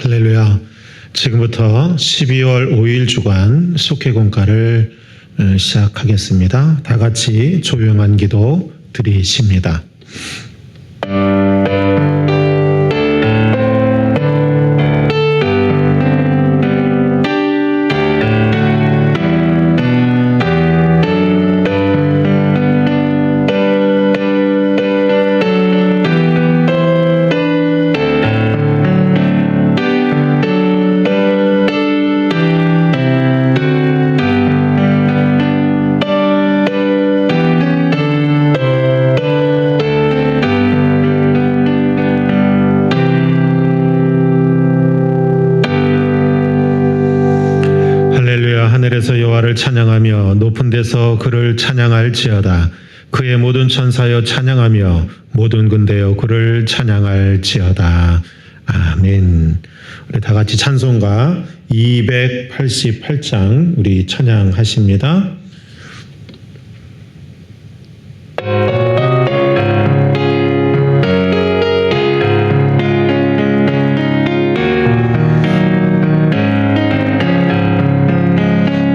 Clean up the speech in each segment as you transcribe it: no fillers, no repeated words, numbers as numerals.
할렐루야. 지금부터 12월 5일 주간 속회공과를 시작하겠습니다. 다 같이 조용한 기도 드리십니다. 하늘에서 여호와를 찬양하며 높은 데서 그를 찬양할지어다. 그의 모든 천사여 찬양하며 모든 군대여 그를 찬양할지어다. 아멘. 우리 다 같이 찬송가 288장 우리 찬양하십니다.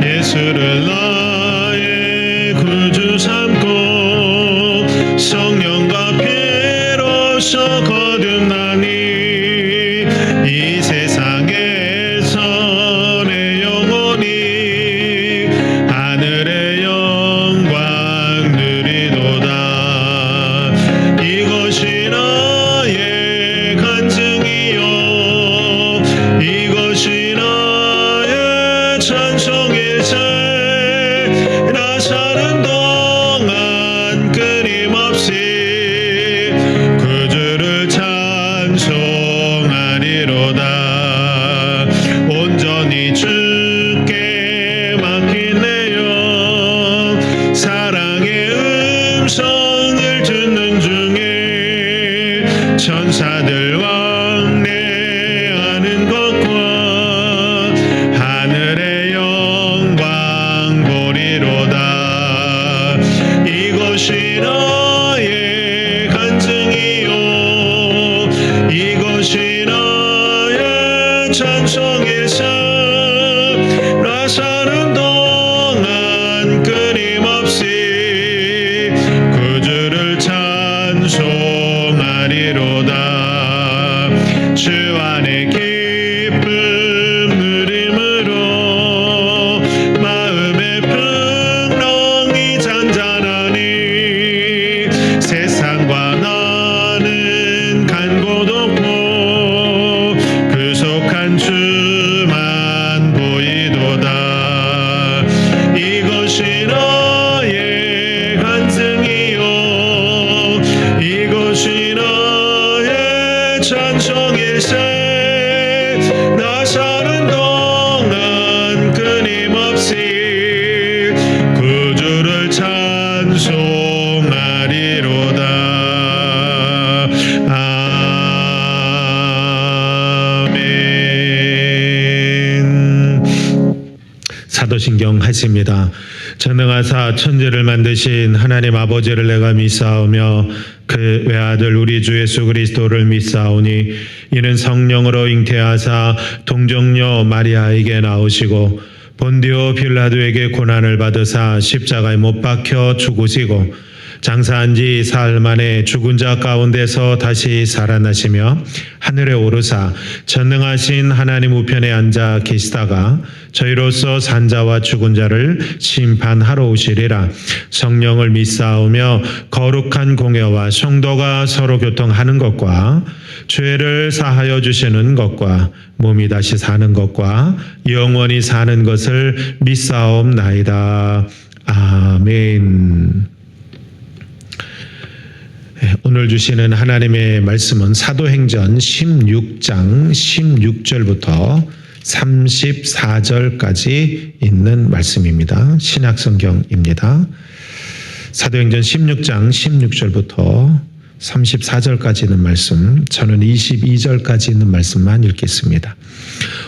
예수를 나의 구주 삼고 성령과 피로써 거듭나니 이 세상에서 내 영혼이 하늘의 영광 누리도다. 이것이 나의 간증이요 이것이 나의 찬송이세. 나 사는 동안 끊임없이 그 주를 찬송하리로다. 온전히 주께 맡긴 내 영 사랑의 음성을 듣는 중에 천사들 왕래하는 것과 하늘의 영광 보리로다. 이것이 나의 간증이요 이것이 나의 찬송이세. 나 사는 동안 끊임없이 그 주를 찬송하리로다. 주 안에 기쁨 누림으로 마음의 풍랑이 잔잔하니 세상과 나는 간 곳 없고 그 속한 주만 보이도다. 이것이 나의 간증이요 이것이 나의 찬송일세. 나 사는 동안 끊임없이 그 주를 찬송하리로다. 아멘. 사도신경 하십니다. 전능하사 천지를 만드신 하나님 아버지를 내가 믿사오며 그 외아들 우리 주 예수 그리스도를 믿사오니 이는 성령으로 잉태하사 동정녀 마리아에게 나오시고 본디오 빌라도에게 고난을 받으사 십자가에 못 박혀 죽으시고 장사한 지 사흘 만에 죽은 자 가운데서 다시 살아나시며 하늘에 오르사 전능하신 하나님 우편에 앉아 계시다가 저희로서 산 자와 죽은 자를 심판하러 오시리라. 성령을 믿사오며 거룩한 공회와 성도가 서로 교통하는 것과 죄를 사하여 주시는 것과 몸이 다시 사는 것과 영원히 사는 것을 믿사옵나이다. 아멘. 오늘 주시는 하나님의 말씀은 사도행전 16장 16절부터 34절까지 있는 말씀입니다. 신약성경입니다. 사도행전 16장 16절부터 34절까지 있는 말씀, 저는 22절까지 있는 말씀만 읽겠습니다.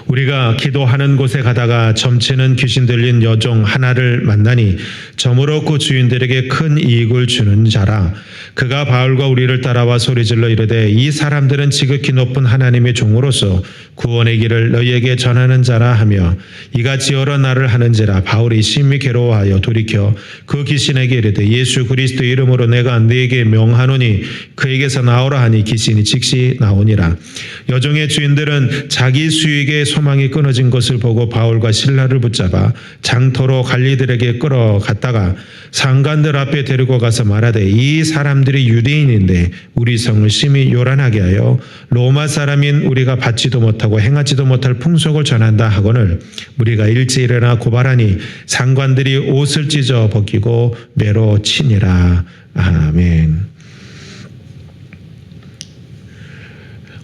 우리가 기도하는 곳에 가다가 점치는 귀신 들린 여종 하나를 만나니 점으로 그 주인들에게 큰 이익을 주는 자라. 그가 바울과 우리를 따라와 소리질러 이르되 이 사람들은 지극히 높은 하나님의 종으로서 구원의 길을 너희에게 전하는 자라 하며 이같이 여러 날을 하는지라. 바울이 심히 괴로워하여 돌이켜 그 귀신에게 이르되 예수 그리스도 이름으로 내가 네게 명하노니 그에게서 나오라 하니 귀신이 즉시 나오니라. 여종의 주인들은 자기 수익의 소망이 끊어진 것을 보고 바울과 실라를 붙잡아 장터로 관리들에게 끌어갔다가 상관들 앞에 데리고 가서 말하되 이 사람들이 유대인인데 우리 성을 심히 요란하게 하여 로마 사람인 우리가 받지도 못하고 행하지도 못할 풍속을 전한다 하거늘 우리가 일찍 일어나 고발하니 상관들이 옷을 찢어 벗기고 매로 치니라. 아멘.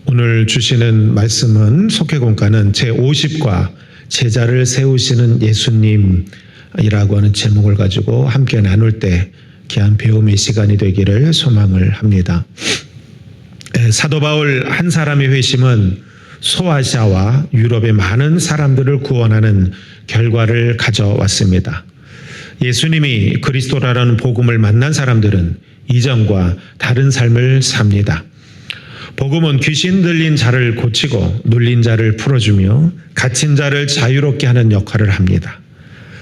오늘 주시는 말씀은 속회공과는 제50과 제자를 세우시는 예수님이라고 하는 제목을 가지고 함께 나눌 때 귀한 배움의 시간이 되기를 소망을 합니다. 사도 바울 한 사람의 회심은 소아시아와 유럽의 많은 사람들을 구원하는 결과를 가져왔습니다. 예수님이 그리스도라는 복음을 만난 사람들은 이전과 다른 삶을 삽니다. 복음은 귀신 들린 자를 고치고 눌린 자를 풀어주며 갇힌 자를 자유롭게 하는 역할을 합니다.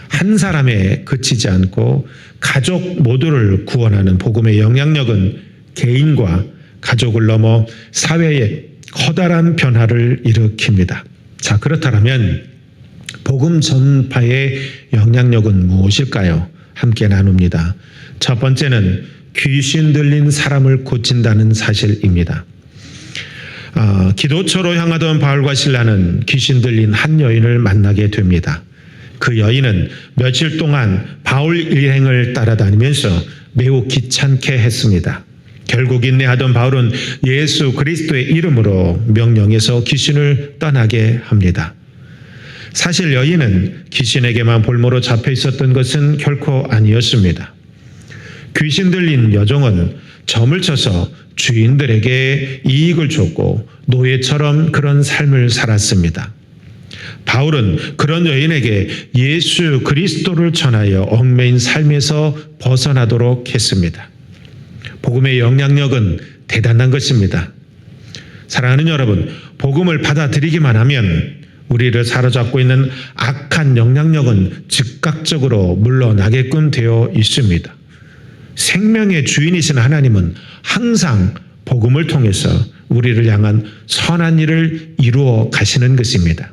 한 사람에 그치지 않고 가족 모두를 구원하는 복음의 영향력은 개인과 가족을 넘어 사회에 커다란 변화를 일으킵니다. 자, 그렇다면 복음 전파의 영향력은 무엇일까요? 함께 나눕니다. 첫 번째는 귀신 들린 사람을 고친다는 사실입니다. 기도처로 향하던 바울과 실라는 귀신 들린 한 여인을 만나게 됩니다. 그 여인은 며칠 동안 바울 일행을 따라다니면서 매우 귀찮게 했습니다. 결국 인내하던 바울은 예수 그리스도의 이름으로 명령해서 귀신을 떠나게 합니다. 사실 여인은 귀신에게만 볼모로 잡혀 있었던 것은 결코 아니었습니다. 귀신 들린 여종은 점을 쳐서 주인들에게 이익을 줬고 노예처럼 그런 삶을 살았습니다. 바울은 그런 여인에게 예수 그리스도를 전하여 얽매인 삶에서 벗어나도록 했습니다. 복음의 영향력은 대단한 것입니다. 사랑하는 여러분, 복음을 받아들이기만 하면 우리를 사로잡고 있는 악한 영향력은 즉각적으로 물러나게끔 되어 있습니다. 생명의 주인이신 하나님은 항상 복음을 통해서 우리를 향한 선한 일을 이루어 가시는 것입니다.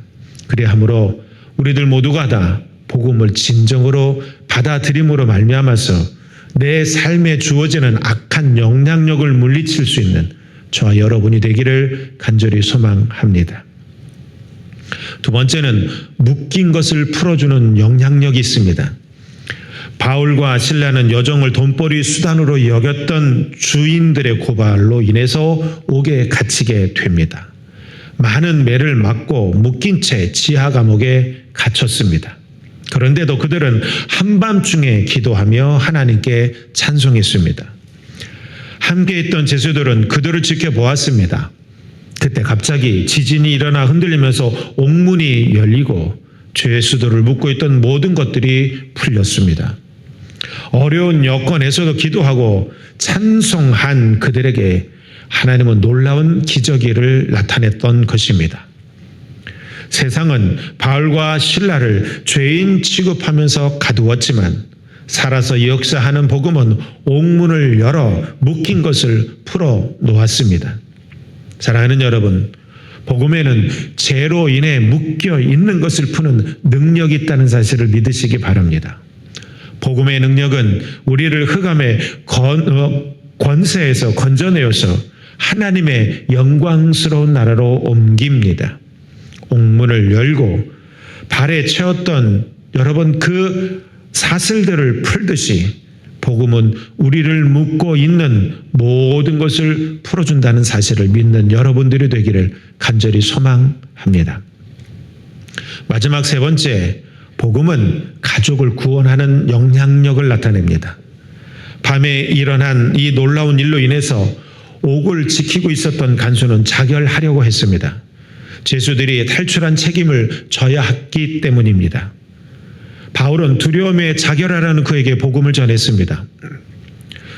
그리하므로 우리들 모두가 다 복음을 진정으로 받아들임으로 말미암아서 내 삶에 주어지는 악한 영향력을 물리칠 수 있는 저와 여러분이 되기를 간절히 소망합니다. 두 번째는 묶인 것을 풀어주는 영향력이 있습니다. 바울과 실라는 여종을 돈벌이 수단으로 여겼던 주인들의 고발로 인해서 옥에 갇히게 됩니다. 많은 매를 맞고 묶인 채 지하 감옥에 갇혔습니다. 그런데도 그들은 한밤중에 기도하며 하나님께 찬송했습니다. 함께 있던 제수들은 그들을 지켜보았습니다. 그때 갑자기 지진이 일어나 흔들리면서 옥문이 열리고 죄수들을 묶고 있던 모든 것들이 풀렸습니다. 어려운 여건에서도 기도하고 찬송한 그들에게 하나님은 놀라운 기적을 나타냈던 것입니다. 세상은 바울과 실라를 죄인 취급하면서 가두었지만 살아서 역사하는 복음은 옥문을 열어 묶인 것을 풀어 놓았습니다. 사랑하는 여러분, 복음에는 죄로 인해 묶여 있는 것을 푸는 능력이 있다는 사실을 믿으시기 바랍니다. 복음의 능력은 우리를 흑암의 권세에서 건져내어서 하나님의 영광스러운 나라로 옮깁니다. 옥문을 열고 발에 채웠던 여러분 그 사슬들을 풀듯이 복음은 우리를 묶고 있는 모든 것을 풀어준다는 사실을 믿는 여러분들이 되기를 간절히 소망합니다. 마지막 세 번째, 복음은 가족을 구원하는 영향력을 나타냅니다. 밤에 일어난 이 놀라운 일로 인해서 옥을 지키고 있었던 간수는 자결하려고 했습니다. 죄수들이 탈출한 책임을 져야 했기 때문입니다. 바울은 두려움에 자결하라는 그에게 복음을 전했습니다.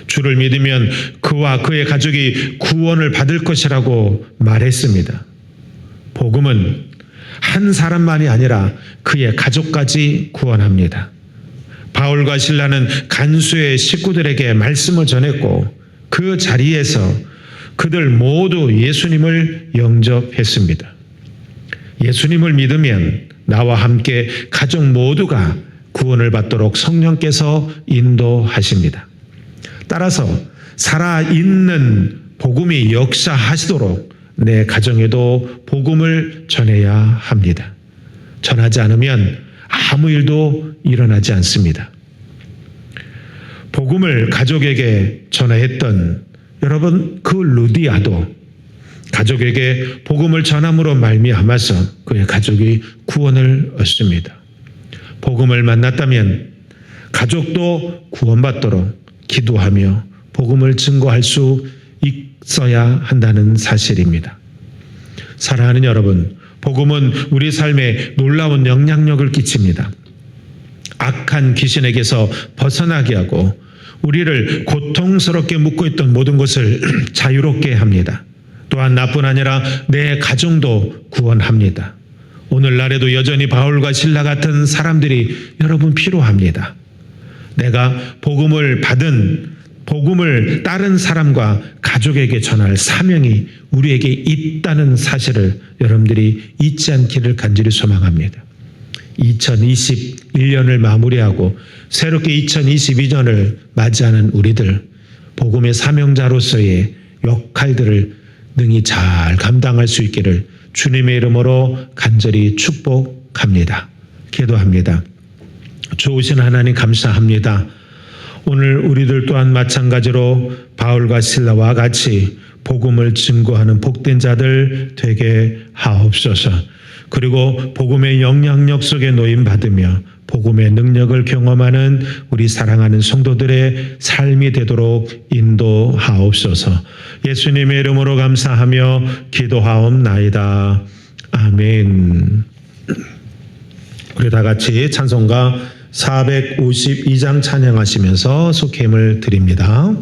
주를 믿으면 그와 그의 가족이 구원을 받을 것이라고 말했습니다. 복음은 한 사람만이 아니라 그의 가족까지 구원합니다. 바울과 실라는 간수의 식구들에게 말씀을 전했고 그 자리에서 그들 모두 예수님을 영접했습니다. 예수님을 믿으면 나와 함께 가족 모두가 구원을 받도록 성령께서 인도하십니다. 따라서 살아있는 복음이 역사하시도록 내 가정에도 복음을 전해야 합니다. 전하지 않으면 아무 일도 일어나지 않습니다. 복음을 가족에게 전하였던 여러분, 그 루디아도 가족에게 복음을 전함으로 말미암아서 그의 가족이 구원을 얻습니다. 복음을 만났다면 가족도 구원받도록 기도하며 복음을 증거할 수 있어야 한다는 사실입니다. 사랑하는 여러분, 복음은 우리 삶에 놀라운 영향력을 끼칩니다. 악한 귀신에게서 벗어나게 하고 우리를 고통스럽게 묶고 있던 모든 것을 자유롭게 합니다. 또한 나뿐 아니라 내 가정도 구원합니다. 오늘날에도 여전히 바울과 실라 같은 사람들이 여러분 필요합니다. 내가 복음을 따른 사람과 가족에게 전할 사명이 우리에게 있다는 사실을 여러분들이 잊지 않기를 간절히 소망합니다. 2021년을 마무리하고 새롭게 2022년을 맞이하는 우리들, 복음의 사명자로서의 역할들을 능히 잘 감당할 수 있기를 주님의 이름으로 간절히 축복합니다. 기도합니다. 좋으신 하나님 감사합니다. 오늘 우리들 또한 마찬가지로 바울과 실라와 같이 복음을 증거하는 복된 자들 되게 하옵소서. 그리고 복음의 영향력 속에 노임받으며 복음의 능력을 경험하는 우리 사랑하는 성도들의 삶이 되도록 인도하옵소서. 예수님의 이름으로 감사하며 기도하옵나이다. 아멘. 우리 다 같이 찬송가 452장 찬양하시면서 속행을 드립니다.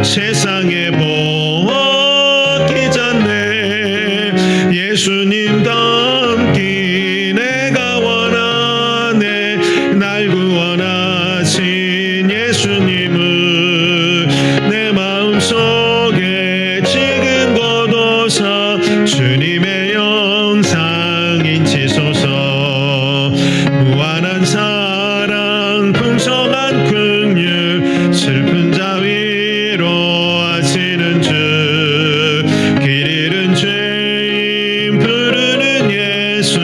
세상에 보기 전에 예수님 닮기 내가 원하네. 날 구원하신 예수님을 내 마음속에 지금 거둬서 주님의 영상 인치소서. 무한한 사랑 풍성한 긍휼 슬픈 자 위로 하시는 주. 길 잃은 죄인 부르는 예수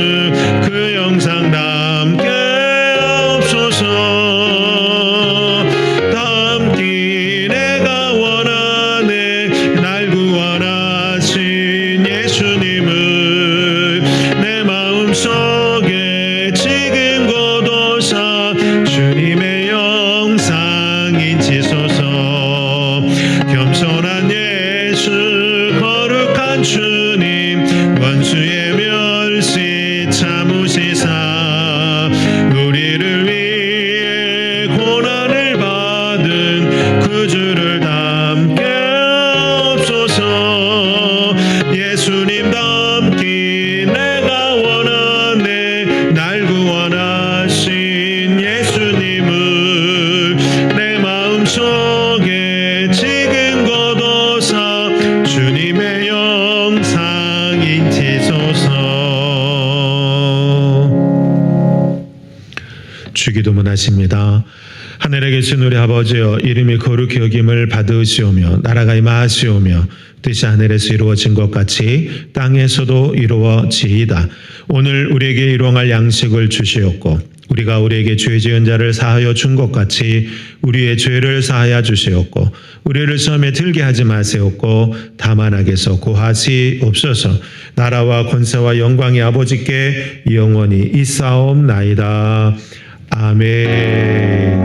그 영상 담게 없소서. 담기 내가 원하네. 날 구원하신 예수님을 내 마음속에 지금 거둬서 주님의 영상 인치소서. 겸손한 예수 거룩한 주님 원수의 멸시 참으시사 우리를 위해 고난을 받은 그 주를 담게 없소서. 예수님 담기 내가 원하네. 날 구원하신 예수님을 내 마음속에 지금 거둬서 주님의 영상 인치소서. 주기도문하십니다. 하늘에 계신 우리 아버지여, 이름이 거룩히 여김을 받으시오며 나라가 임하시오며 뜻이 하늘에서 이루어진 것 같이 땅에서도 이루어지이다. 오늘 우리에게 일용할 양식을 주시옵고 우리가 우리에게 죄 지은 자를 사하여 준 것 같이 우리의 죄를 사하여 주시옵고 우리를 시험에 들게 하지 마시옵고 다만 악에서 구하시옵소서. 나라와 권세와 영광이 아버지께 영원히 있사옵나이다. 아멘.